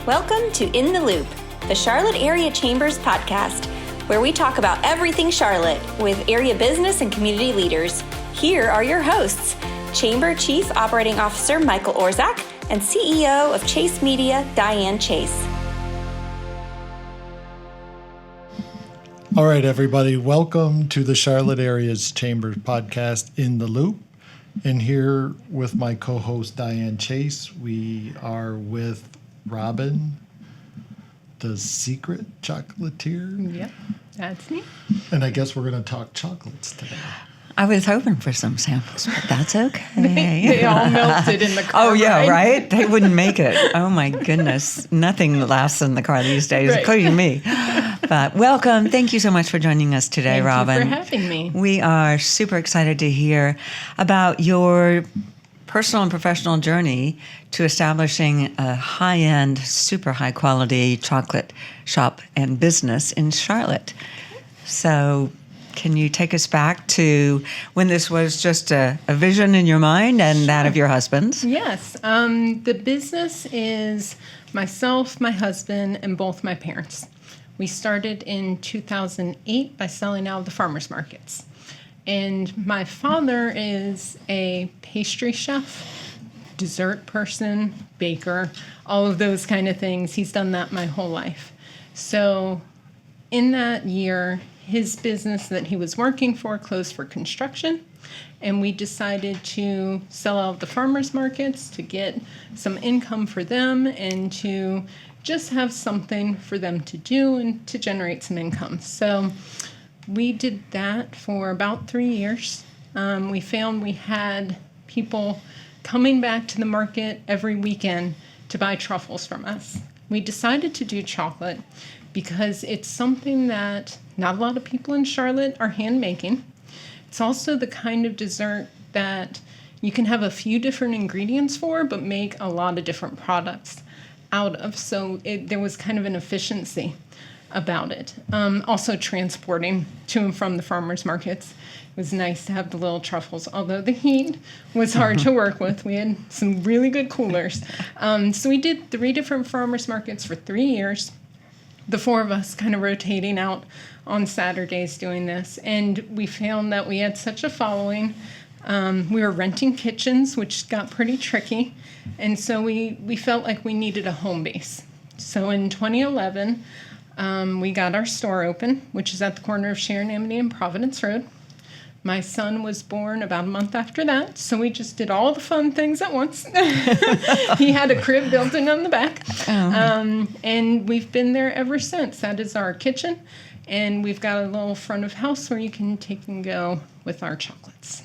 Welcome to In the Loop, the Charlotte Area Chambers podcast, where we talk about everything Charlotte with area business and community leaders. Here are your hosts, Chamber Chief Operating Officer Michael Orzak and CEO of Chase Media, Diane Chase. All right, everybody, welcome to the Charlotte Area's Chambers podcast, In the Loop. And here with my co-host, Diane Chase, we are with Robin, the secret chocolatier. Yep, that's me. And I guess we're going to talk chocolates today. I was hoping for some samples, but that's okay. They all melted in the car. Oh, yeah, right? They wouldn't make it. Oh, my goodness. Nothing lasts in the car these days, Right. including me. But welcome. Thank you so much for joining us today, Thank Robin. you for having me. We are super excited to hear about your personal and professional journey to establishing a high-end, super high-quality chocolate shop and business in Charlotte. So can you take us back to when this was just a vision in your mind and that of your husband's? Yes. The business is myself, my husband, and both my parents. We started in 2008 by selling out of the farmers markets. And my father is a pastry chef, dessert person, baker, all of those kind of things. He's done that my whole life. So in that year, his business that he was working for closed for construction, and we decided to sell out the farmers markets to get some income for them and to just have something for them to do and to generate some income. So we did that for about 3 years. We found we had people coming back to the market every weekend to buy truffles from us. We decided to do chocolate because it's something that not a lot of people in Charlotte are hand making. It's also the kind of dessert that you can have a few different ingredients for, but make a lot of different products out of. So there was kind of an efficiency about it. Also transporting to and from the farmers markets. It was nice to have the little truffles, although the heat was hard to work with. We had some really good coolers. So we did 3 different farmers markets for 3 years. The 4 of us kind of rotating out on Saturdays doing this. And we found that we had such a following. We were renting kitchens, which got pretty tricky. And so we felt like we needed a home base. So in 2011, we got our store open, which is at the corner of Sharon, Amity, and Providence Road. My son was born about a month after that, so we just did all the fun things at once. He had a crib built in on the back, and we've been there ever since. That is our kitchen, and we've got a little front of house where you can take and go with our chocolates.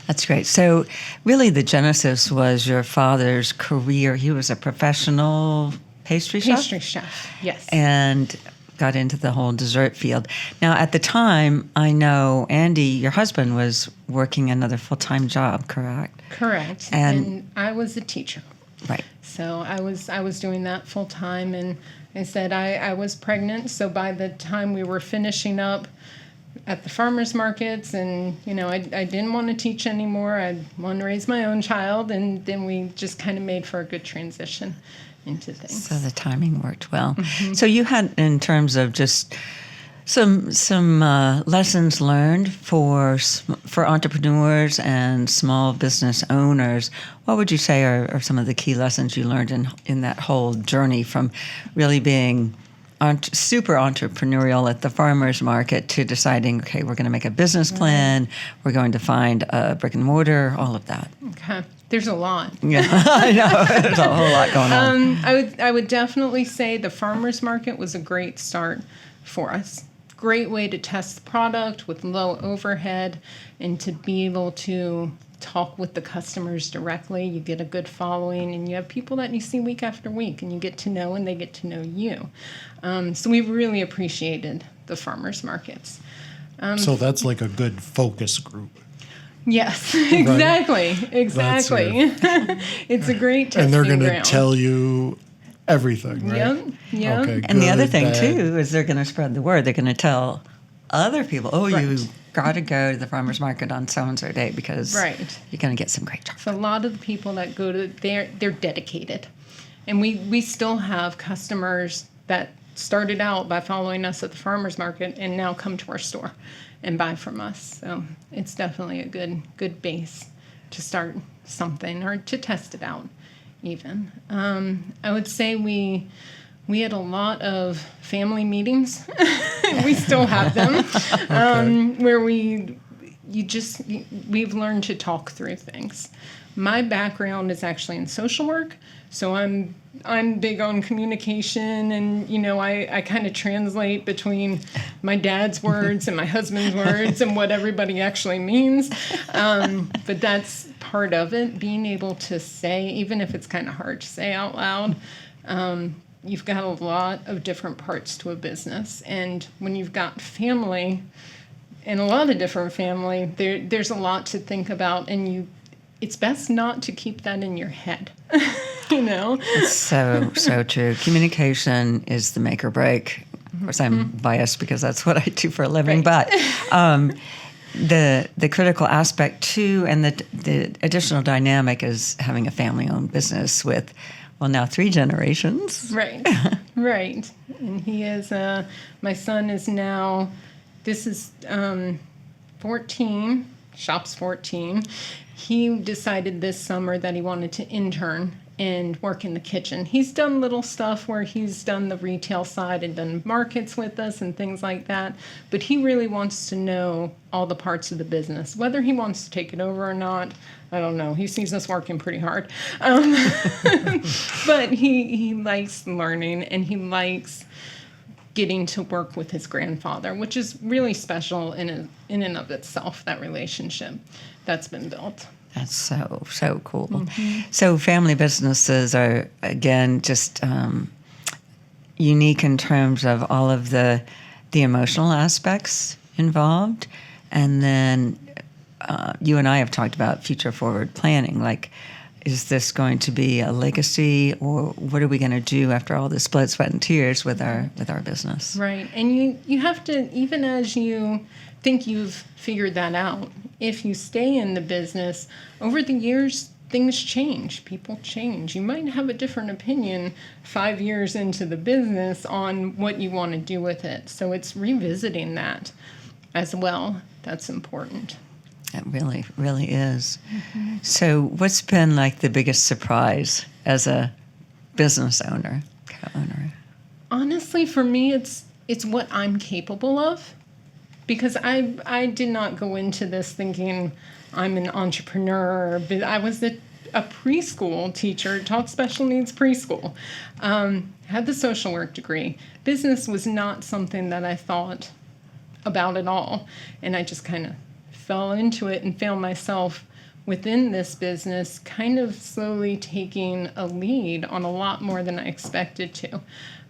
That's great. So really the genesis was your father's career. He was a professional pastry chef? Pastry chef, yes. And got into the whole dessert field. Now, at the time, I know Andy, your husband, was working another full-time job, correct? Correct. And I was a teacher. Right. So I was doing that full-time, and I said I was pregnant, so by the time we were finishing up at the farmers markets, and I didn't want to teach anymore. I wanted to raise my own child, and then we just kind of made for a good transition into things. So the timing worked well. Mm-hmm. So you had, in terms of just some lessons learned for entrepreneurs and small business owners, what would you say are some of the key lessons you learned in that whole journey from really being super entrepreneurial at the farmers market to deciding, okay, we're going to make a business plan, we're going to find a brick and mortar, all of that? Okay. There's a lot. Yeah, I know. There's a whole lot going on. I would definitely say the farmers market was a great start for us. Great way to test the product with low overhead and to be able to talk with the customers directly. You get a good following, and you have people that you see week after week, and you get to know, and they get to know you. So we really appreciated the farmers markets. So that's like a good focus group. Yes, exactly. It's a great testing And they're going to ground. tell you everything, right? Yep. Okay, And the other good, thing, bad. too, is they're going to spread the word. They're going to tell other people, Right. you got to go to the farmer's market on so-and-so day because Right. you're going to get some great chocolate. So a lot of the people that go to there, they're dedicated. And we still have customers that started out by following us at the farmers market and now come to our store and buy from us. So it's definitely a good base to start something or to test it out even. I would say we had a lot of family meetings. We still have them, where we've learned to talk through things. My background is actually in social work, so I'm big on communication, and I kind of translate between my dad's words and my husband's words and what everybody actually means. But that's part of it, being able to say, even if it's kind of hard to say out loud. You've got a lot of different parts to a business, and when you've got family and a lot of different family, there's a lot to think about, and it's best not to keep that in your head. It's so true. Communication is the make or break. Of course, I'm biased because that's what I do for a living, Right. but the critical aspect too, and the additional dynamic is having a family-owned business with, well, now 3 generations. Right, right. And he is, my son is now, this is 14, shop's 14. He decided this summer that he wanted to intern and work in the kitchen. He's done little stuff where he's done the retail side and done markets with us and things like that, but he really wants to know all the parts of the business. Whether he wants to take it over or not, I don't know. He sees us working pretty hard. But he likes learning, and he likes getting to work with his grandfather, which is really special in and of itself, that relationship that's been built. That's so cool. So family businesses are, again, just unique in terms of all of the emotional aspects involved. And then you and I have talked about future forward planning. Like, is this going to be a legacy, or what are we going to do after all this blood, sweat, and tears with our business? Right. And you have to, even as you think you've figured that out, if you stay in the business, over the years, things change. People change. You might have a different opinion 5 years into the business on what you want to do with it. So it's revisiting that as well. That's important. It really, really is. So what's been like the biggest surprise as a business owner, co-owner? Honestly, for me, it's what I'm capable of. Because I did not go into this thinking I'm an entrepreneur. But I was a preschool teacher, taught special needs preschool, had the social work degree. Business was not something that I thought about at all. And I just kind of fell into it and found myself within this business kind of slowly taking a lead on a lot more than I expected to.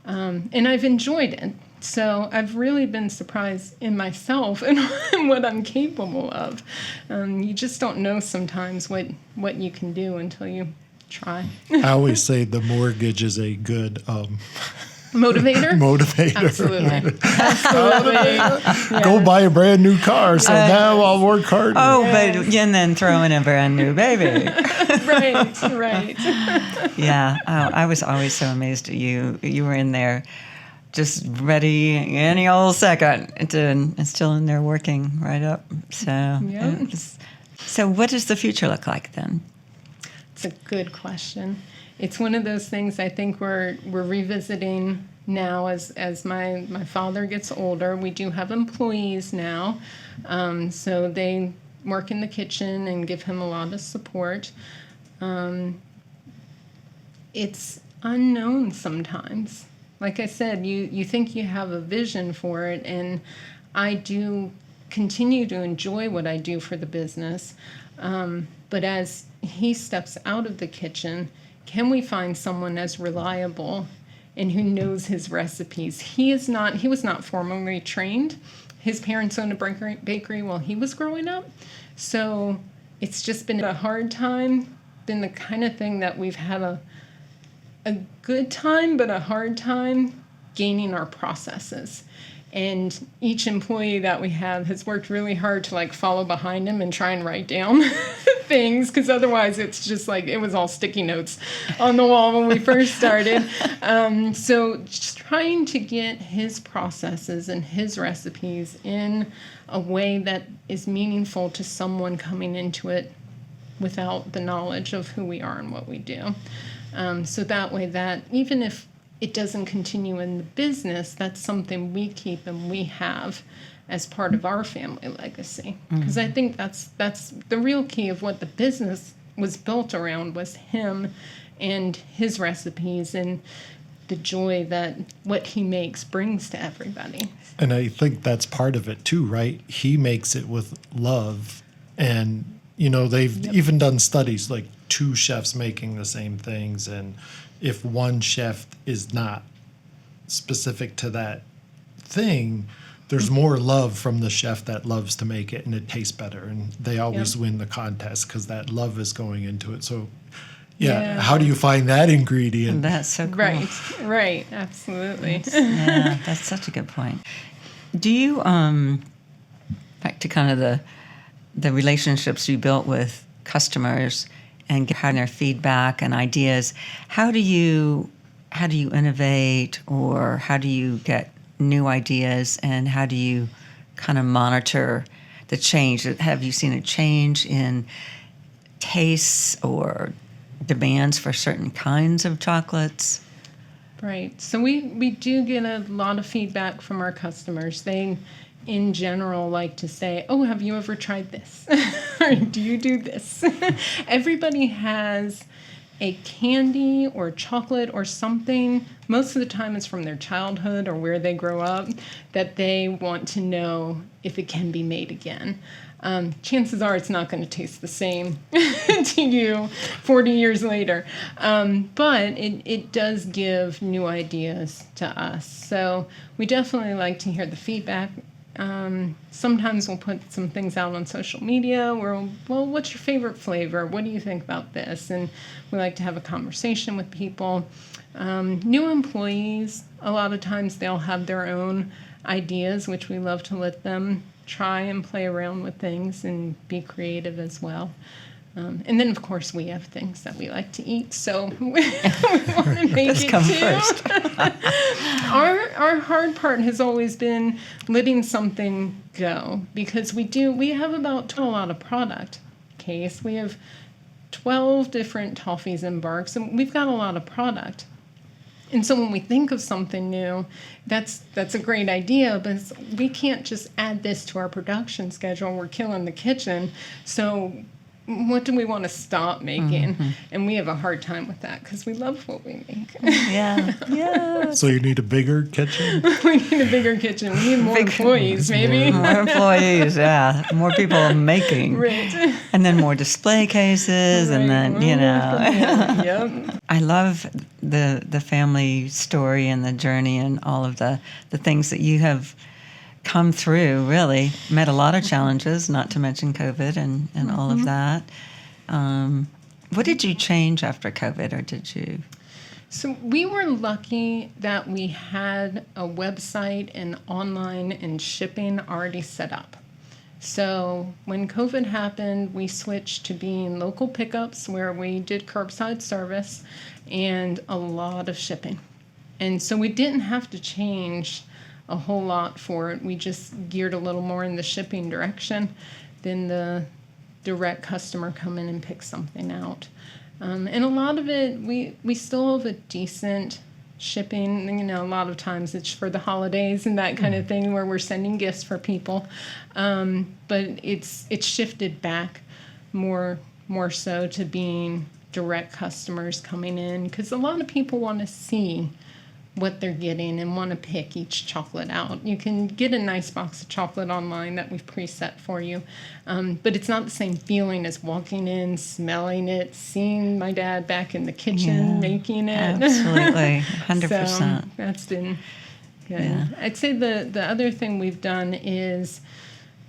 And I've enjoyed it. So I've really been surprised in myself and what I'm capable of. You just don't know sometimes what you can do until you try. I always say the mortgage is a good Motivator? motivator. Absolutely. Absolutely. Go buy a brand new car, so now I'll work harder. Oh, but and then throw in a brand new baby. Right. Yeah. Oh, I was always so amazed at you. You were in there just ready any old second, and still in there working right up. So, Yep. So what does the future look like then? It's a good question. It's one of those things I think we're revisiting now as my father gets older. We do have employees now, so they work in the kitchen and give him a lot of support. It's unknown sometimes. Like I said, you think you have a vision for it, and I do continue to enjoy what I do for the business. But as he steps out of the kitchen, can we find someone as reliable and who knows his recipes? He was not formally trained. His parents owned a bakery while he was growing up. So it's just been a hard time, been the kind of thing that we've had a good time, but a hard time gaining our processes. And each employee that we have has worked really hard to like follow behind him and try and write down things, because otherwise it's just like it was all sticky notes on the wall when we first started. So just trying to get his processes and his recipes in a way that is meaningful to someone coming into it without the knowledge of who we are and what we do. So that way that even if it doesn't continue in the business, that's something we keep and we have as part of our family legacy. Because I think that's the real key of what the business was built around, was him and his recipes and the joy that what he makes brings to everybody. And I think that's part of it too, right? He makes it with love. And, they've even done studies like 2 chefs making the same things. And if one chef is not specific to that thing, there's more love from the chef that loves to make it, and it tastes better. And they always win the contest because that love is going into it. So, how do you find that ingredient? That's so cool. Right, absolutely. That's such a good point. Do you, back to kind of the relationships you built with customers and getting their feedback and ideas, how do you innovate, or how do you get new ideas, and how do you kind of monitor the change? Have you seen a change in tastes or demands for certain kinds of chocolates? Right. So we do get a lot of feedback from our customers. They, in general, like to say, "Oh, have you ever tried this?" or "Do you do this?" Everybody has a candy or chocolate or something, most of the time it's from their childhood or where they grow up, that they want to know if it can be made again. Chances are it's not going to taste the same to you 40 years later. But it does give new ideas to us. So we definitely like to hear the feedback. Sometimes we'll put some things out on social media where, well, what's your favorite flavor? What do you think about this? And we like to have a conversation with people. New employees, a lot of times they'll have their own ideas, which we love to let them try and play around with things and be creative as well. And then, of course, we have things that we like to eat, so we want to make Let's it come too. first. Our hard part has always been letting something go, because we have about a lot of product. Case we have 12 different toffees and barks, and we've got a lot of product. And so when we think of something new, that's a great idea, but we can't just add this to our production schedule. We're killing the kitchen. So what do we want to stop making? Mm-hmm. And we have a hard time with that because we love what we make. Yeah. So you need a bigger kitchen? We need a bigger kitchen. We need more employees, maybe. More employees, yeah. More people making. Right. And then more display cases, right. And then, Yep. I love the family story and the journey and all of the things that you have come through. Really met a lot of challenges, not to mention COVID and all of that. What did you change after COVID, or did you? So we were lucky that we had a website and online and shipping already set up. So when COVID happened, we switched to being local pickups where we did curbside service and a lot of shipping. And so we didn't have to change a whole lot for it. We just geared a little more in the shipping direction than the direct customer come in and pick something out. And a lot of it, we still have a decent shipping. A lot of times it's for the holidays and that kind of thing where we're sending gifts for people. But it's shifted back more so to being direct customers coming in, because a lot of people want to see what they're getting and want to pick each chocolate out. You can get a nice box of chocolate online that we've preset for you, but it's not the same feeling as walking in, smelling it, seeing my dad back in the kitchen making it. Absolutely, 100%. So that's been good. Yeah. I'd say the other thing we've done is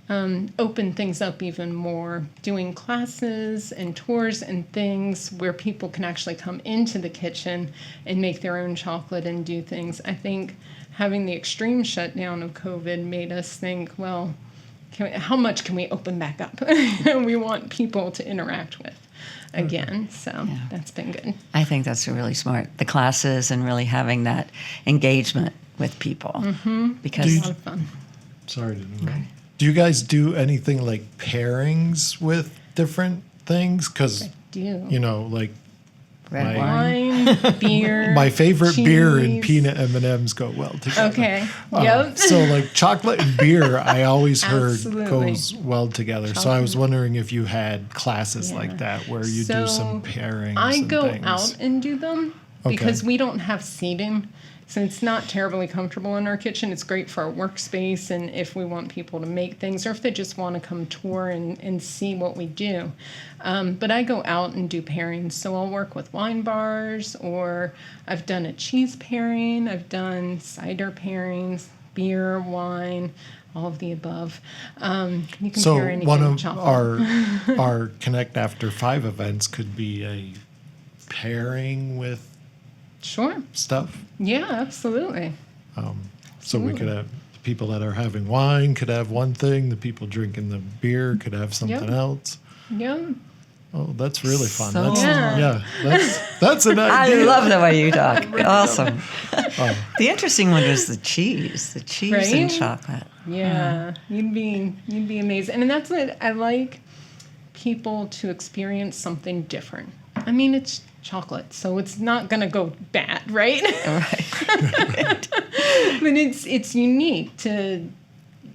open things up even more, doing classes and tours and things where people can actually come into the kitchen and make their own chocolate and do things. I think having the extreme shutdown of COVID made us think, well, how much can we open back up? We want people to interact with again. So that's been good. I think that's really smart. The classes and really having that engagement with people. Because It's a lot of fun. Sorry to interrupt. Do you guys do anything like pairings with different things? Because, Do. you know, like red my- Wine, beer. my favorite beer and cheese. peanut M&Ms go well together. Okay. Yep. So like chocolate and beer, I always heard Absolutely. goes well together. So I was wondering if you had classes like that where you do some pairings. I and go things. out and do them Okay. because we don't have seating. So it's not terribly comfortable in our kitchen. It's great for our workspace and if we want people to make things or if they just want to come tour and see what we do. But I go out and do pairings. So I'll work with wine bars or I've done a cheese pairing. I've done cider pairings, beer, wine, all of the above. You can So pair anything one with of chocolate. our Connect After 5 events could be a pairing with Sure. stuff. Yeah, absolutely. So we could have people that are having wine could have one thing, the people drinking the beer could have something else. Yeah. Oh, that's really fun. So- That's, Yeah. that's an I idea. love the way you talk. Awesome. The interesting one was the cheese and Right? chocolate. Yeah, you'd be amazed, and that's what I like people to experience something different. I mean, it's chocolate, so it's not gonna go bad, right? Right. But it's unique to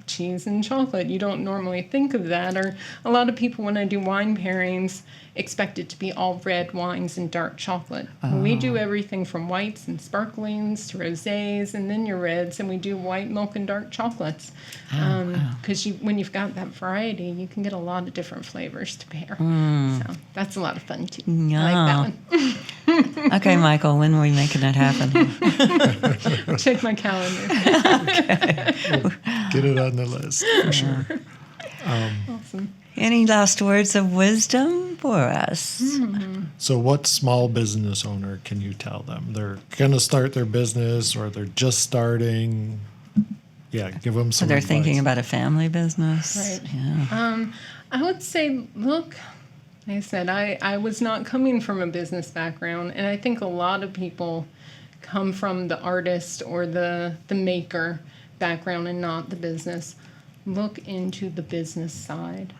cheese and chocolate. You don't normally think of that, or a lot of people when I do wine pairings expect it to be all red wines and dark chocolate. We do everything from whites and sparklings to rosés and then your reds, and we do white milk and dark chocolates. Because when you've got that variety, you can get a lot of different flavors to pair. So that's a lot of fun too. I like that one. Okay, Michael, when are we making it happen? Check my calendar. Get it on the list for sure. Awesome. Any last words of wisdom for us? So what small business owner can you tell them? They're going to start their business or they're just starting. Yeah, give them So some they're advice. thinking about a family business. Right. Yeah. I would say, look, like I said, I was not coming from a business background, and I think a lot of people come from the artist or the maker background and not the business. Look into the business side.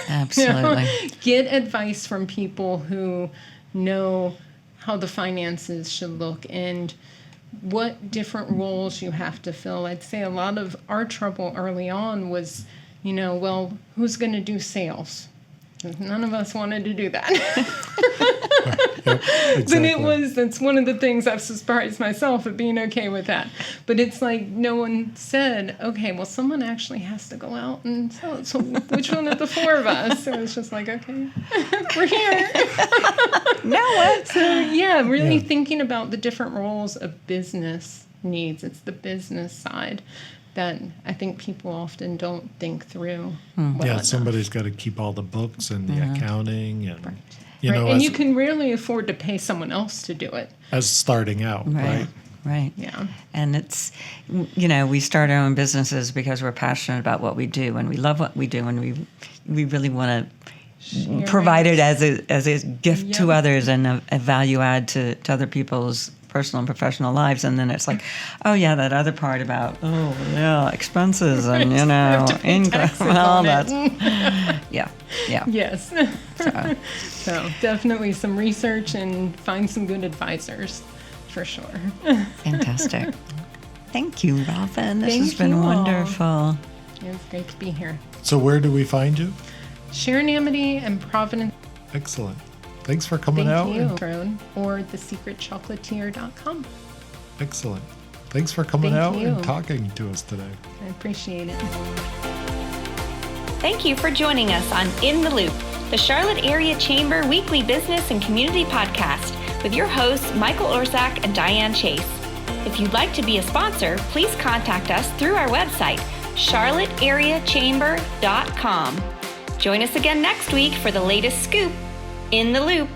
Absolutely. Get advice from people who know how the finances should look and what different roles you have to fill. I'd say a lot of our trouble early on was, well, who's going to do sales? None of us wanted to do that. Yep, exactly. But that's one of the things I've surprised myself at being okay with that. But it's like no one said, okay, well, someone actually has to go out and sell it. So which one of the four of us? So it's just like, okay, we're here. Now what? So yeah, really Yeah. thinking about the different roles a business needs. It's the business side that I think people often don't think through. Well Yeah, enough. somebody's got to keep all the books and the accounting and, Right, and as, you can rarely afford to pay someone else to do it. as starting out, right? Right. Yeah. And it's, we start our own businesses because we're passionate about what we do and we love what we do and we really want to provide it as a gift to Yep. others and a value add to other people's personal and professional lives. And then it's like, oh yeah, that other part about, expenses and, have to pay income taxes and all on that. it. Yeah. Yes. So definitely some research and find some good advisors for sure. Fantastic. Thank you, Robin. This Thank has been you all. wonderful. It's great to be here. So where do we find you? Sharon Amity and Providence. Excellent. Thanks for coming out. Thank you. Road or thesecretchocolatier.com. Excellent. Thanks for coming Thank out you. and talking to us today. I appreciate it. Thank you for joining us on In the Loop, the Charlotte Area Chamber weekly business and community podcast with your hosts, Michael Orszak and Diane Chase. If you'd like to be a sponsor, please contact us through our website, charlotteareachamber.com. Join us again next week for the latest scoop in the loop.